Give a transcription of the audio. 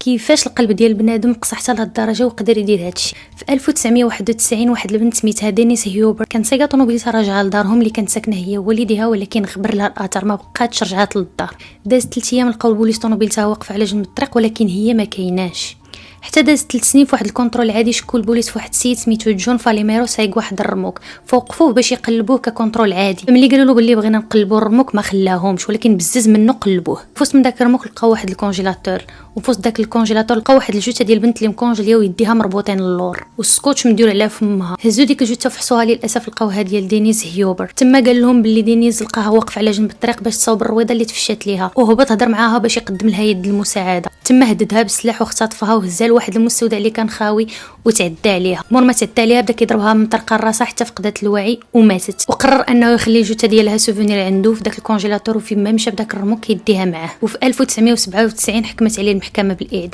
كيفاش القلب ديال بنادم قص حتى لهاد الدرجه وقدر يدير هادشي. في 1991 واحد البنت سميتها دينيس هيوبر كانت سايقه طوموبيلتها راجعه لدارهم اللي كانت ساكنه هي ووالديها، ولكن غبر لها الاثر ما بقاتش رجعات للدار. دازت 3 ايام لقاو البوليس طوموبيلتها واقفه على جنب الطريق ولكن هي ما كايناش. حتى دازت 3 سنين في واحد الكونترول عادي شكو البوليس فواحد السيد سميتو جون فاليميرو سايق واحد الرموك، فوقفوه باش يقلبوه ككونترول عادي. ملي قالوا له بلي بغينا نقلبوا الرموك ما خلاهمش، ولكن بزز منه قلبوه. فوسط من داك الرموك لقاو واحد الكونجيلاتور، وفوسط داك الكونجيلاتور لقاو واحد الجوته ديال البنت اللي مكونجليه ويديها مربوطين للور والسكوتش مديور على فمها. هزوا ديك الجوته فحصوها، للاسف لقاوها ديال دينيز هيوبر. تما قال لهم بلي دينيز لقاها واقف على جنب الطريق باش تصاوب الرويضه اللي تفشات ليها، وهبط هضر معاها باش يقدم لها يد المساعده. تما هددها بالسلاح واختطفها وهزها لواحد المستودع اللي كان خاوي وتعدى عليها. مور ما تعدى عليها بدا كيضربها من طرقه راسها حتى فقدت الوعي وماتت. وقرر انه يخلي الجوته ديالها سوفونير عنده في داك الكونجيلاتور، وفي ما مشى بداك الرموك يديها معاه. وفي 1997 حكمت عليه المحكمه بالاعدام.